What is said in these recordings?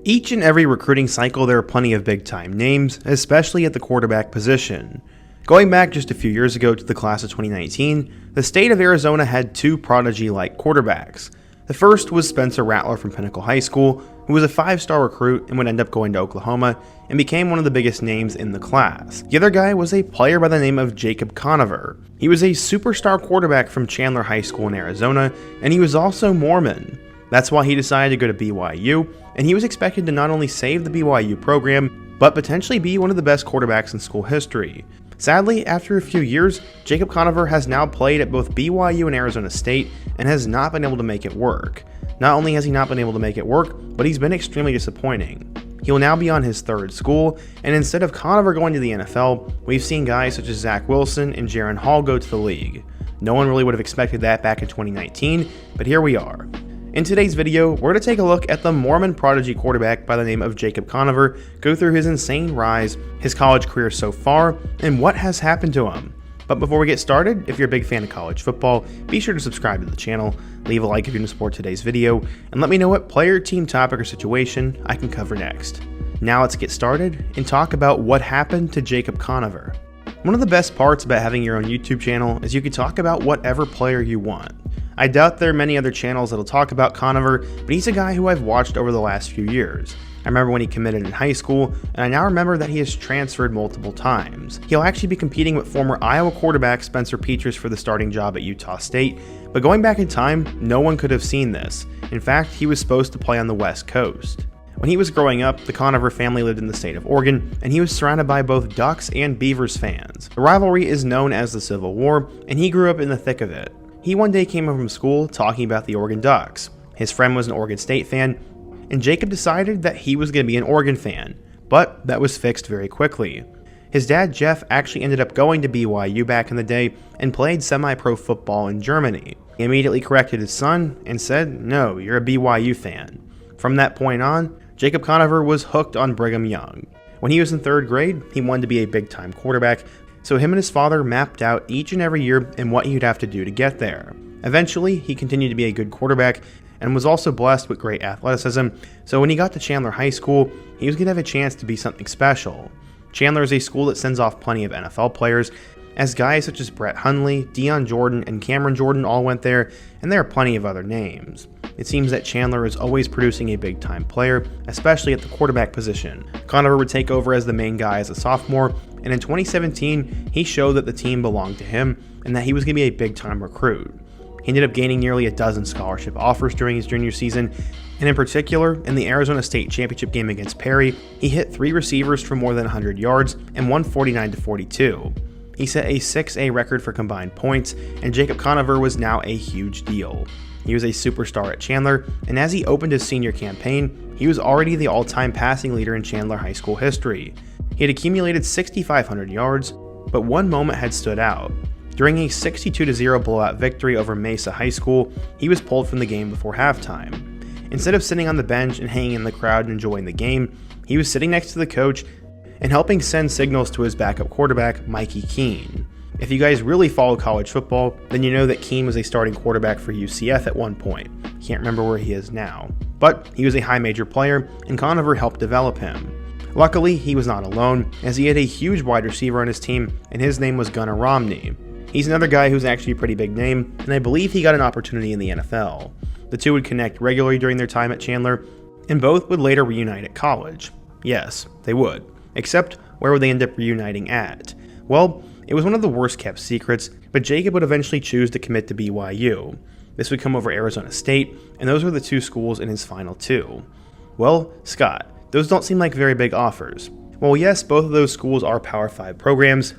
Each and every recruiting cycle, there are plenty of big-time names, especially at the quarterback position. Going back just a few years ago to the class of 2019, the state of Arizona had two prodigy-like quarterbacks. The first was Spencer Rattler from Pinnacle High School, who was a 5-star recruit and would end up going to Oklahoma and became one of the biggest names in the class. The other guy was a player by the name of Jacob Conover. He was a superstar quarterback from Chandler High School in Arizona, and he was also Mormon. That's why he decided to go to BYU, and he was expected to not only save the BYU program, but potentially be one of the best quarterbacks in school history. Sadly, after a few years, Jacob Conover has now played at both BYU and Arizona State and has not been able to make it work. Not only has he not been able to make it work, but he's been extremely disappointing. He will now be on his third school, and instead of Conover going to the NFL, we've seen guys such as Zach Wilson and Jaron Hall go to the league. No one really would have expected that back in 2019, but here we are. In today's video, we're going to take a look at the Mormon prodigy quarterback by the name of Jacob Conover, go through his insane rise, his college career so far, and what has happened to him. But before we get started, if you're a big fan of college football, be sure to subscribe to the channel, leave a like if you want to support today's video, and let me know what player, team, topic, or situation I can cover next. Now let's get started and talk about what happened to Jacob Conover. One of the best parts about having your own YouTube channel is you can talk about whatever player you want. I doubt there are many other channels that'll talk about Conover, but he's a guy who I've watched over the last few years. I remember when he committed in high school, and I now remember that he has transferred multiple times. He'll actually be competing with former Iowa quarterback Spencer Petras for the starting job at Utah State, but going back in time, no one could have seen this. In fact, he was supposed to play on the West Coast. When he was growing up, the Conover family lived in the state of Oregon, and he was surrounded by both Ducks and Beavers fans. The rivalry is known as the Civil War, and he grew up in the thick of it. He one day came home from school talking about the Oregon Ducks. His friend was an Oregon State fan, and Jacob decided that he was going to be an Oregon fan, but that was fixed very quickly. His dad, Jeff, actually ended up going to BYU back in the day and played semi-pro football in Germany. He immediately corrected his son and said, "No, you're a BYU fan." From that point on, Jacob Conover was hooked on Brigham Young. When he was in 3rd grade, he wanted to be a big-time quarterback, so him and his father mapped out each and every year and what he'd have to do to get there. Eventually, he continued to be a good quarterback and was also blessed with great athleticism, so when he got to Chandler High School, he was going to have a chance to be something special. Chandler is a school that sends off plenty of NFL players, as guys such as Brett Hundley, Deion Jordan, and Cameron Jordan all went there, and there are plenty of other names. It seems that Chandler is always producing a big-time player, especially at the quarterback position. Conover would take over as the main guy as a sophomore, and in 2017, he showed that the team belonged to him and that he was going to be a big-time recruit. He ended up gaining nearly a dozen scholarship offers during his junior season, and in particular, in the Arizona State Championship game against Perry, he hit 3 receivers for more than 100 yards and won 49-42. He set a 6A record for combined points, and Jacob Conover was now a huge deal. He was a superstar at Chandler, and as he opened his senior campaign, he was already the all-time passing leader in Chandler High School history. He had accumulated 6,500 yards, but one moment had stood out. During a 62-0 blowout victory over Mesa High School, he was pulled from the game before halftime. Instead of sitting on the bench and hanging in the crowd and enjoying the game, he was sitting next to the coach and helping send signals to his backup quarterback, Mikey Keene. If you guys really follow college football, then you know that Keene was a starting quarterback for UCF at one point. Can't remember where he is now. But he was a high major player, and Conover helped develop him. Luckily, he was not alone, as he had a huge wide receiver on his team, and his name was Gunnar Romney. He's another guy who's actually a pretty big name, and I believe he got an opportunity in the NFL. The two would connect regularly during their time at Chandler, and both would later reunite at college. Yes, they would. Except, where would they end up reuniting at? Well, it was one of the worst kept secrets, but Jacob would eventually choose to commit to BYU. This would come over Arizona State, and those were the 2 schools in his final 2. Well, Scott, those don't seem like very big offers. Well, yes, both of those schools are Power 5 programs.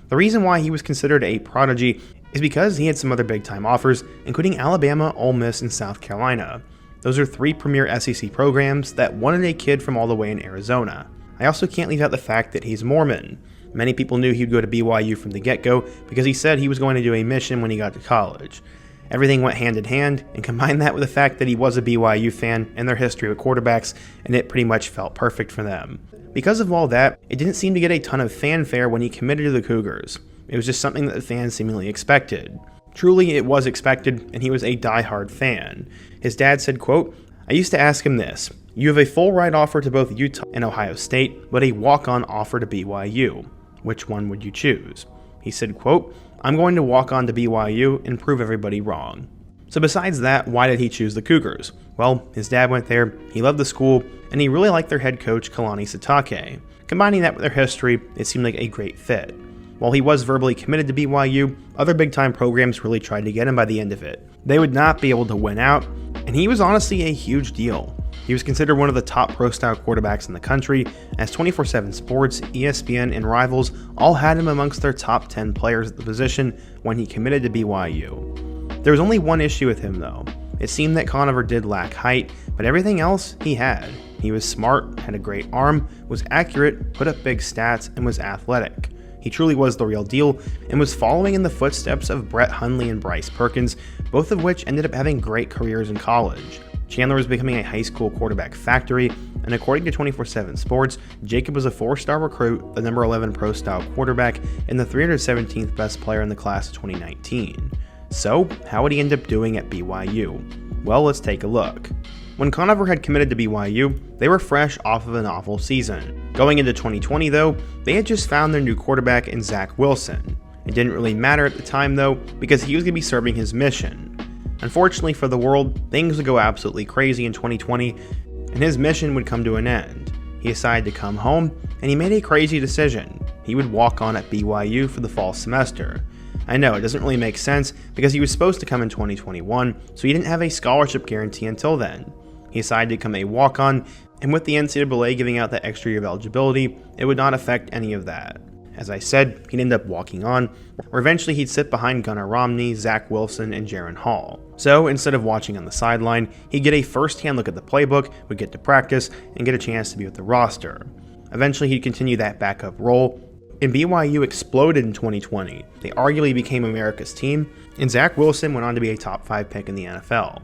The reason why he was considered a prodigy is because he had some other big-time offers, including Alabama, Ole Miss, and South Carolina. Those are 3 premier SEC programs that wanted a kid from all the way in Arizona. I also can't leave out the fact that he's Mormon. Many people knew he'd go to BYU from the get-go because he said he was going to do a mission when he got to college. Everything went hand in hand, and combine that with the fact that he was a BYU fan and their history with quarterbacks, and it pretty much felt perfect for them. Because of all that, it didn't seem to get a ton of fanfare when he committed to the Cougars. It was just something that the fans seemingly expected. Truly, it was expected, and he was a die-hard fan. His dad said, quote, "I used to ask him this, You have a full ride offer to both Utah and Ohio State, but a walk-on offer to BYU. Which one would you choose? He said, quote, "I'm going to walk on to BYU and prove everybody wrong." So besides that, why did he choose the Cougars? Well, his dad went there, he loved the school, and he really liked their head coach, Kalani Sitake. Combining that with their history, it seemed like a great fit. While he was verbally committed to BYU, other big-time programs really tried to get him by the end of it. They would not be able to win out, and he was honestly a huge deal. He was considered one of the top pro-style quarterbacks in the country, as 24/7 Sports, ESPN, and Rivals all had him amongst their top 10 players at the position when he committed to BYU. There was only one issue with him though. It seemed that Conover did lack height, but everything else he had. He was smart, had a great arm, was accurate, put up big stats, and was athletic. He truly was the real deal, and was following in the footsteps of Brett Hundley and Bryce Perkins, both of which ended up having great careers in college. Chandler was becoming a high school quarterback factory, and according to 24/7 Sports, Jacob was a 4-star recruit, the number 11 pro-style quarterback, and the 317th best player in the class of 2019. So, how would he end up doing at BYU? Well, let's take a look. When Conover had committed to BYU, they were fresh off of an awful season. Going into 2020 though, they had just found their new quarterback in Zach Wilson. It didn't really matter at the time though, because he was going to be serving his mission. Unfortunately for the world, things would go absolutely crazy in 2020, and his mission would come to an end. He decided to come home, and he made a crazy decision. He would walk on at BYU for the fall semester. I know, it doesn't really make sense, because he was supposed to come in 2021, so he didn't have a scholarship guarantee until then. He decided to become a walk-on, and with the NCAA giving out that extra year of eligibility, it would not affect any of that. As I said, he'd end up walking on, where eventually he'd sit behind Gunnar Romney, Zach Wilson, and Jaron Hall. So instead of watching on the sideline, he'd get a first-hand look at the playbook, would get to practice, and get a chance to be with the roster. Eventually he'd continue that backup role, and BYU exploded in 2020. They arguably became America's team, and Zach Wilson went on to be a top 5 pick in the NFL.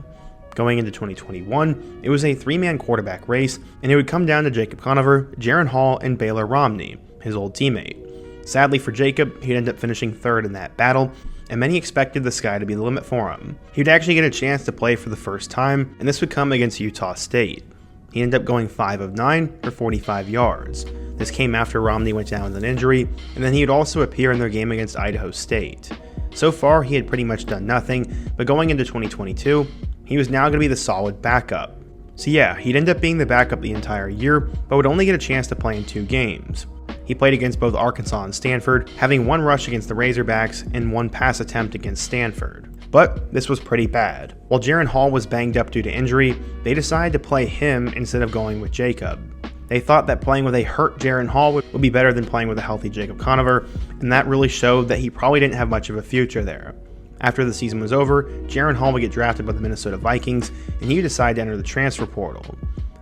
Going into 2021, it was a 3-man quarterback race, and it would come down to Jacob Conover, Jaron Hall, and Baylor Romney, his old teammate. Sadly for Jacob, he'd end up finishing third in that battle, and many expected the sky to be the limit for him. He'd actually get a chance to play for the first time, and this would come against Utah State. He ended up going 5 of 9 for 45 yards. This came after Romney went down with an injury, and then he would also appear in their game against Idaho State. So far, he had pretty much done nothing, but going into 2022, he was now going to be the solid backup. So yeah, he'd end up being the backup the entire year, but would only get a chance to play in 2 games. He played against both Arkansas and Stanford, having 1 rush against the Razorbacks and 1 pass attempt against Stanford. But this was pretty bad. While Jaron Hall was banged up due to injury, they decided to play him instead of going with Jacob. They thought that playing with a hurt Jaron Hall would be better than playing with a healthy Jacob Conover, and that really showed that he probably didn't have much of a future there. After the season was over, Jaron Hall would get drafted by the Minnesota Vikings, and he would decide to enter the transfer portal.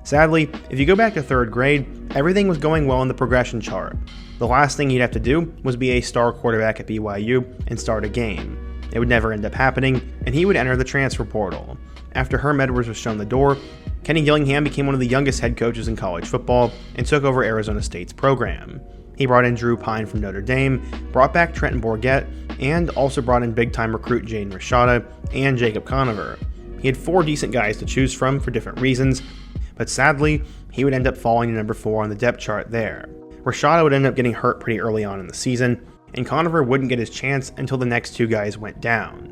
Sadly, if you go back to 3rd grade, everything was going well in the progression chart. The last thing he'd have to do was be a star quarterback at BYU and start a game. It would never end up happening, and he would enter the transfer portal. After Herm Edwards was shown the door, Kenny Gillingham became one of the youngest head coaches in college football and took over Arizona State's program. He brought in Drew Pine from Notre Dame, brought back Trenton Bourguet, and also brought in big-time recruit Jaden Rashada and Jacob Conover. He had 4 decent guys to choose from for different reasons, but sadly, he would end up falling to number 4 on the depth chart there. Rashada would end up getting hurt pretty early on in the season, and Conover wouldn't get his chance until the next 2 guys went down.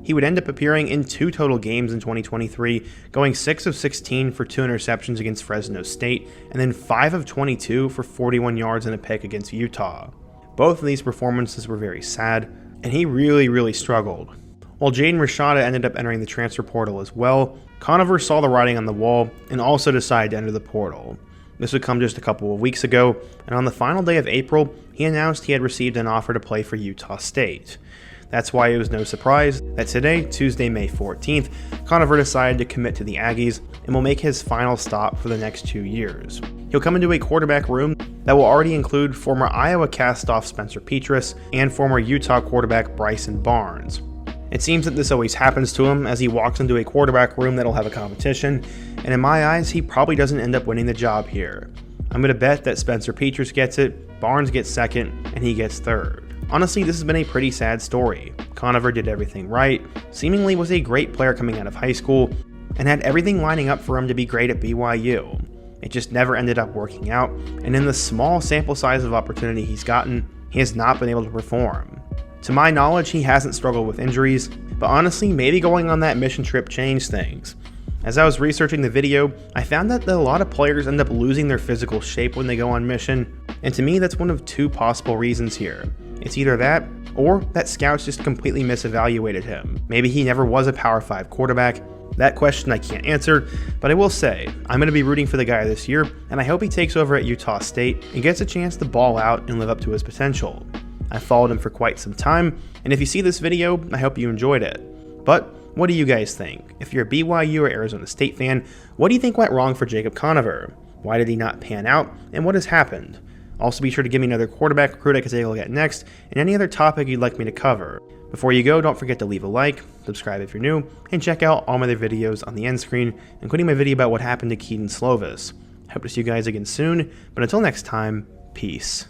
He would end up appearing in 2 total games in 2023, going 6 of 16 for 2 interceptions against Fresno State, and then 5 of 22 for 41 yards and a pick against Utah. Both of these performances were very sad, and he really struggled. While Jaden Rashada ended up entering the transfer portal as well, Conover saw the writing on the wall and also decided to enter the portal. This would come just a couple of weeks ago, and on the final day of April, he announced he had received an offer to play for Utah State. That's why it was no surprise that today, Tuesday, May 14th, Conover decided to commit to the Aggies and will make his final stop for the next 2 years. He'll come into a quarterback room that will already include former Iowa cast-off Spencer Petras and former Utah quarterback Bryson Barnes. It seems that this always happens to him as he walks into a quarterback room that'll have a competition, and in my eyes, he probably doesn't end up winning the job here. I'm going to bet that Spencer Petras gets it, Barnes gets second, and he gets third. Honestly, this has been a pretty sad story. Conover did everything right, seemingly was a great player coming out of high school, and had everything lining up for him to be great at BYU. It just never ended up working out, and in the small sample size of opportunity he's gotten, he has not been able to perform. To my knowledge, he hasn't struggled with injuries, but honestly, maybe going on that mission trip changed things. As I was researching the video, I found that a lot of players end up losing their physical shape when they go on mission, and to me that's one of two possible reasons here. It's either that, or that scouts just completely misevaluated him. Maybe he never was a Power 5 quarterback. That question I can't answer, but I will say, I'm going to be rooting for the guy this year, and I hope he takes over at Utah State and gets a chance to ball out and live up to his potential. I've followed him for quite some time, and if you see this video, I hope you enjoyed it. But what do you guys think? If you're a BYU or Arizona State fan, what do you think went wrong for Jacob Conover? Why did he not pan out, and what has happened? Also be sure to give me another quarterback recruit I can take a look at next, and any other topic you'd like me to cover. Before you go, don't forget to leave a like, subscribe if you're new, and check out all my other videos on the end screen, including my video about what happened to Keaton Slovis. Hope to see you guys again soon, but until next time, peace.